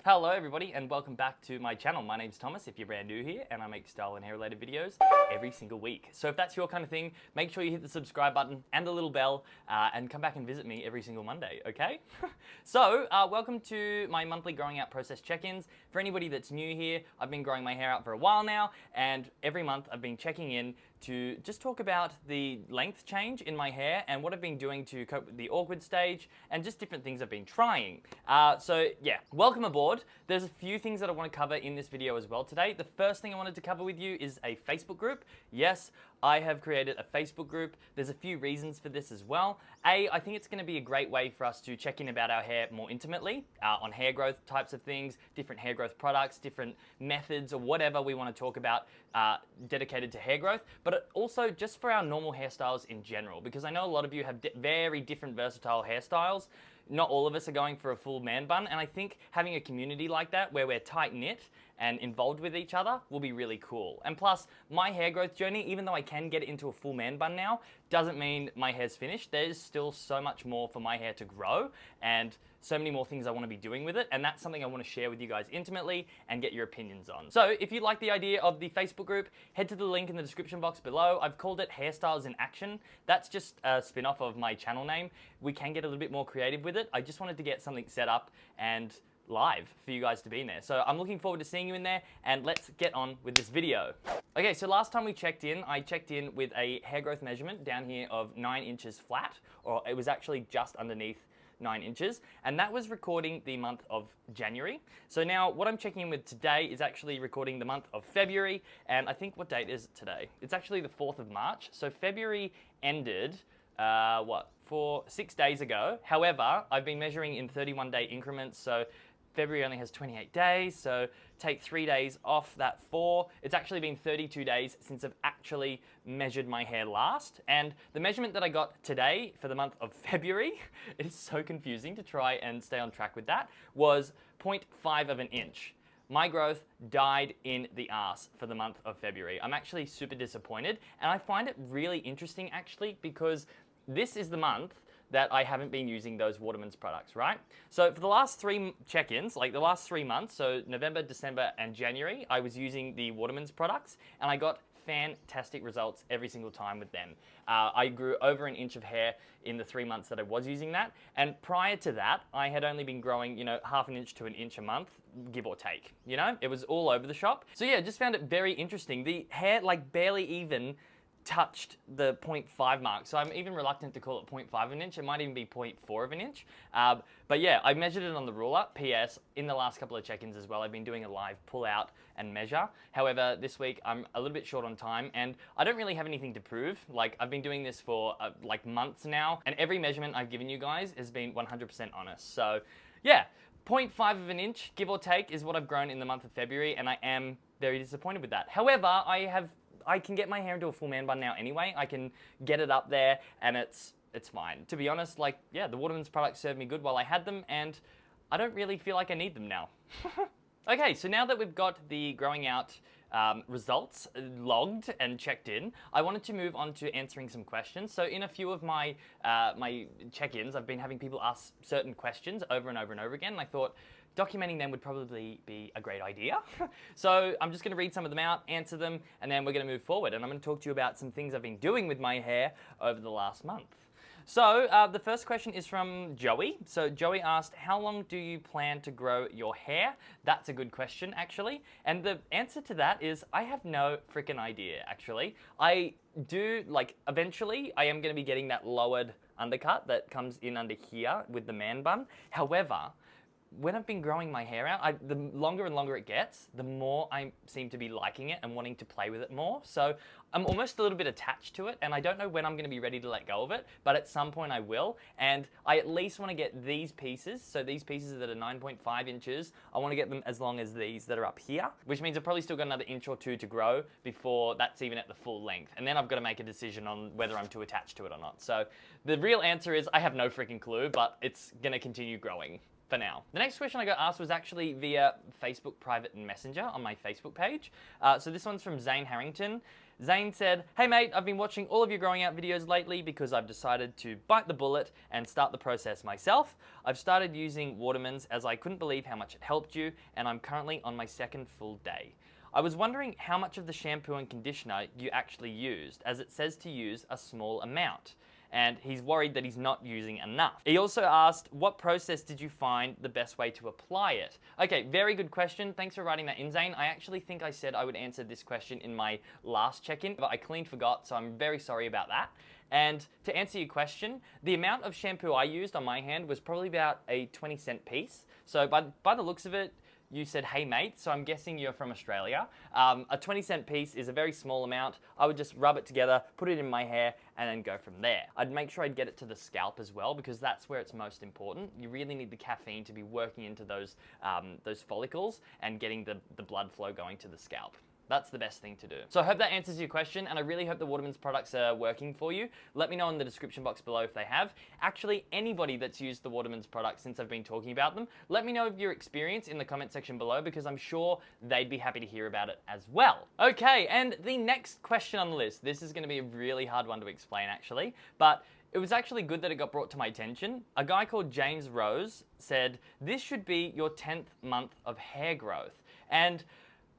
Hello everybody and welcome back to my channel. My name's Thomas if you're brand new here, and I make style and hair related videos every single week. So if that's your kind of thing, make sure you hit the subscribe button and the little bell and come back and visit me every single Monday, okay? So welcome to my monthly growing out process check-ins. For anybody that's new here, I've been growing my hair out for a while now, and every month I've been checking in to just talk about the length change in my hair and what I've been doing to cope with the awkward stage and just different things I've been trying. So yeah, welcome aboard. There's a few things that I want to cover in this video as well today. The first thing I wanted to cover with you is a Facebook group. Yes, I have created a Facebook group. There's a few reasons for this as well. I think it's going to be a great way for us to check in about our hair more intimately, on hair growth types of things, different hair growth products, different methods, or whatever we want to talk about dedicated to hair growth, but also just for our normal hairstyles in general, because I know a lot of you have very different versatile hairstyles. Not all of us are going for a full man bun, and I think having a community like that where we're tight-knit and involved with each other will be really cool. And plus, my hair growth journey, even though I can get it into a full man bun now, doesn't mean my hair's finished. There's still so much more for my hair to grow and so many more things I want to be doing with it, and that's something I want to share with you guys intimately and get your opinions on. So if you like the idea of the Facebook group, head to the link in the description box below. I've called it Hairstyles in Action. That's just a spin-off of my channel name. We can get a little bit more creative with it. I just wanted to get something set up and live for you guys to be in there. So I'm looking forward to seeing you in there, and let's get on with this video. Okay, so last time we checked in, I checked in with a hair growth measurement down here of 9 inches flat, or it was actually just underneath 9 inches, and that was recording the month of January. So now what I'm checking in with today is actually recording the month of February, and I think, what date is it today? It's actually the 4th of March, so February ended, 6 days ago. However, I've been measuring in 31-day increments, so February only has 28 days, so take 3 days off that 4. It's actually been 32 days since I've actually measured my hair last. And the measurement that I got today for the month of February, it is so confusing to try and stay on track with that, was 0.5 of an inch. My growth died in the ass for the month of February. I'm actually super disappointed, and I find it really interesting actually, because this is the month that I haven't been using those Watermans products, right? So for the last 3 check-ins, like the last 3 months, so November, December, and January, I was using the Watermans products, and I got fantastic results every single time with them. I grew over an inch of hair in the 3 months that I was using that, and prior to that, I had only been growing, half an inch to an inch a month, give or take, It was all over the shop. So yeah, just found it very interesting. The hair, barely even touched the 0.5 mark, so I'm even reluctant to call it 0.5 of an inch. It might even be 0.4 of an inch. But yeah, I measured it on the ruler. PS, in the last couple of check-ins as well, I've been doing a live pull out and measure. However, this week I'm a little bit short on time, and I don't really have anything to prove. I've been doing this for months now, and every measurement I've given you guys has been 100% honest. So yeah, 0.5 of an inch, give or take, is what I've grown in the month of February, and I am very disappointed with that. However, I can get my hair into a full man bun now anyway. I can get it up there, and it's fine. To be honest, the Watermans products served me good while I had them, and I don't really feel like I need them now. Okay, so now that we've got the growing out results logged and checked in, I wanted to move on to answering some questions. So in a few of my my check-ins, I've been having people ask certain questions over and over and over again, and I thought documenting them would probably be a great idea. So I'm just going to read some of them out, answer them, and then we're going to move forward. And I'm going to talk to you about some things I've been doing with my hair over the last month. So the first question is from Joey. So Joey asked, how long do you plan to grow your hair? That's a good question, actually. And the answer to that is, I have no freaking idea, actually. I do, eventually, I am going to be getting that lowered undercut that comes in under here with the man bun. However, when I've been growing my hair out, the longer and longer it gets, the more I seem to be liking it and wanting to play with it more. So I'm almost a little bit attached to it, and I don't know when I'm going to be ready to let go of it, but at some point I will. And I at least want to get these pieces, so these pieces that are 9.5 inches, I want to get them as long as these that are up here, which means I've probably still got another inch or two to grow before that's even at the full length. And then I've got to make a decision on whether I'm too attached to it or not. So the real answer is, I have no freaking clue, but it's going to continue growing. for now. The next question I got asked was actually via Facebook private messenger on my Facebook page. So this one's from Zane Harrington. Zane said, "Hey mate, I've been watching all of your growing out videos lately because I've decided to bite the bullet and start the process myself. I've started using Watermans as I couldn't believe how much it helped you, and I'm currently on my second full day. I was wondering how much of the shampoo and conditioner you actually used, as it says to use a small amount. And he's worried that he's not using enough." He also asked, "What process did you find the best way to apply it?" Okay, very good question. Thanks for writing that in, Zane. I actually think I said I would answer this question in my last check-in, but I clean forgot, so I'm very sorry about that. And to answer your question, the amount of shampoo I used on my hand was probably about a 20-cent piece. So by the looks of it, you said, "Hey mate," so I'm guessing you're from Australia. A 20-cent piece is a very small amount. I would just rub it together, put it in my hair, and then go from there. I'd make sure I'd get it to the scalp as well, because that's where it's most important. You really need the caffeine to be working into those follicles and getting the blood flow going to the scalp. That's the best thing to do. So I hope that answers your question, and I really hope the Watermans products are working for you. Let me know in the description box below if they have. Actually, anybody that's used the Watermans products since I've been talking about them, let me know of your experience in the comment section below, because I'm sure they'd be happy to hear about it as well. Okay, and the next question on the list. This is gonna be a really hard one to explain actually, but it was actually good that it got brought to my attention. A guy called James Rose said, "This should be your 10th month of hair growth." And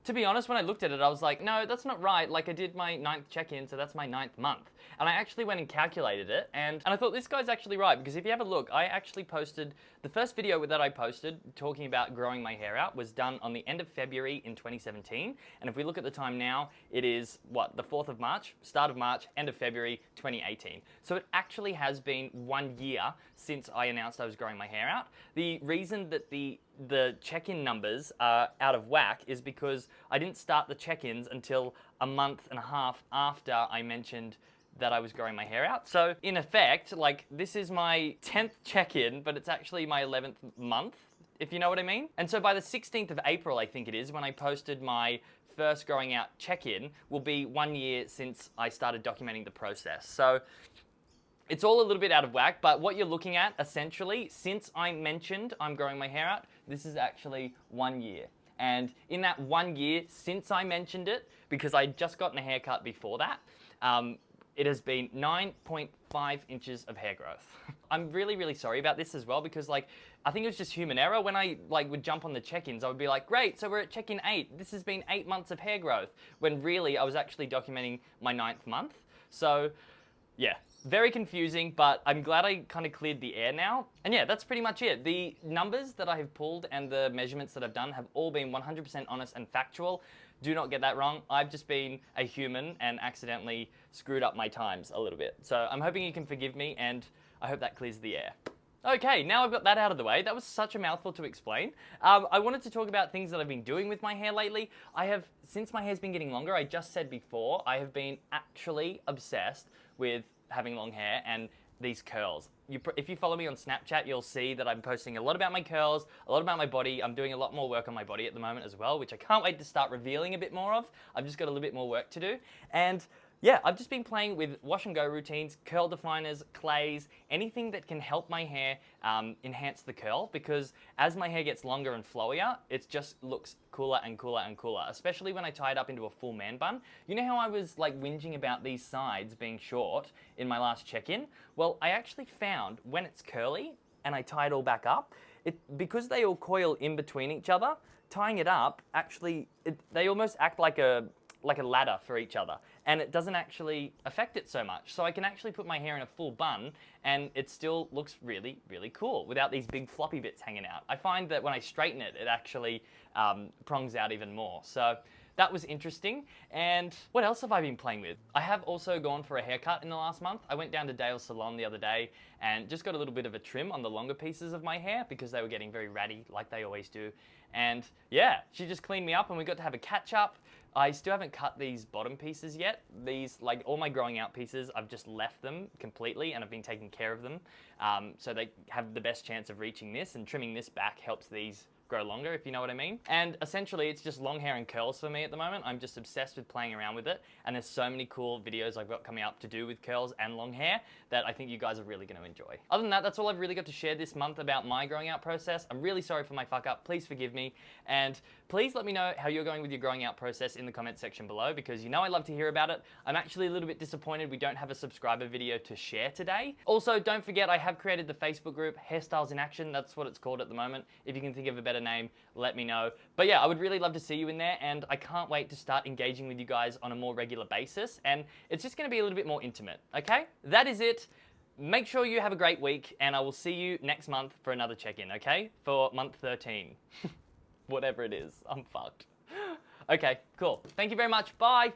to be honest, when I looked at it, I was like, no, that's not right. Like, I did my 9th check-in, so that's my 9th month. And I actually went and calculated it, and I thought this guy's actually right, because if you have a look, I actually posted, the first video that I posted talking about growing my hair out was done on the end of February in 2017. And if we look at the time now, it is, what, the 4th of March, start of March, end of February 2018. So it actually has been 1 year since I announced I was growing my hair out. The reason that the check-in numbers are out of whack is because I didn't start the check-ins until a month and a half after I mentioned that I was growing my hair out. So in effect, like, this is my 10th check-in, but it's actually my 11th month, if you know what I mean. And so by the 16th of April, I think it is, when I posted my first growing out check-in, will be 1 year since I started documenting the process. So it's all a little bit out of whack, but what you're looking at, essentially, since I mentioned I'm growing my hair out, this is actually 1 year. And in that 1 year since I mentioned it, because I'd just gotten a haircut before that, it has been 9.5 inches of hair growth. I'm really, really sorry about this as well, because like, I think it was just human error. When I would jump on the check-ins, I would be like, great, so we're at check-in 8. This has been 8 months of hair growth, when really I was actually documenting my 9th month. So yeah, very confusing, but I'm glad I kind of cleared the air now. And yeah, that's pretty much it. The numbers that I have pulled and the measurements that I've done have all been 100% honest and factual. Do not get that wrong. I've just been a human and accidentally screwed up my times a little bit. So I'm hoping you can forgive me, and I hope that clears the air. Okay, now I've got that out of the way. That was such a mouthful to explain. I wanted to talk about things that I've been doing with my hair lately. Since my hair's been getting longer, I just said before, I have been actually obsessed with having long hair and these curls. If you follow me on Snapchat, you'll see that I'm posting a lot about my curls, a lot about my body. I'm doing a lot more work on my body at the moment as well, which I can't wait to start revealing a bit more of. I've just got a little bit more work to do. And yeah, I've just been playing with wash and go routines, curl definers, clays, anything that can help my hair enhance the curl, because as my hair gets longer and flowier, it just looks cooler and cooler and cooler, especially when I tie it up into a full man bun. You know how I was like whinging about these sides being short in my last check-in? Well, I actually found when it's curly and I tie it all back up, because they all coil in between each other, tying it up, actually, they almost act like a ladder for each other, and it doesn't actually affect it so much. So I can actually put my hair in a full bun and it still looks really, really cool without these big floppy bits hanging out. I find that when I straighten it, it actually prongs out even more. So that was interesting. And what else have I been playing with? I have also gone for a haircut in the last month. I went down to Dale's salon the other day and just got a little bit of a trim on the longer pieces of my hair because they were getting very ratty like they always do. And yeah, she just cleaned me up and we got to have a catch up. I still haven't cut these bottom pieces yet. These, like all my growing out pieces, I've just left them completely and I've been taking care of them. So they have the best chance of reaching this, and trimming this back helps these grow longer, if you know what I mean. And essentially, it's just long hair and curls for me at the moment. I'm just obsessed with playing around with it, and there's so many cool videos I've got coming up to do with curls and long hair that I think you guys are really going to enjoy. Other than that, that's all I've really got to share this month about my growing out process. I'm really sorry for my fuck up. Please forgive me, and please let me know how you're going with your growing out process in the comment section below, because you know I love to hear about it. I'm actually a little bit disappointed we don't have a subscriber video to share today. Also, don't forget I have created the Facebook group Hairstyles in Action. That's what it's called at the moment. If you can think of a better name, let me know. But yeah, I would really love to see you in there, and I can't wait to start engaging with you guys on a more regular basis, and it's just going to be a little bit more intimate, okay? That is it. Make sure you have a great week, and I will see you next month for another check-in, okay? For month 13. Whatever it is, I'm fucked. Okay, cool. Thank you very much. Bye.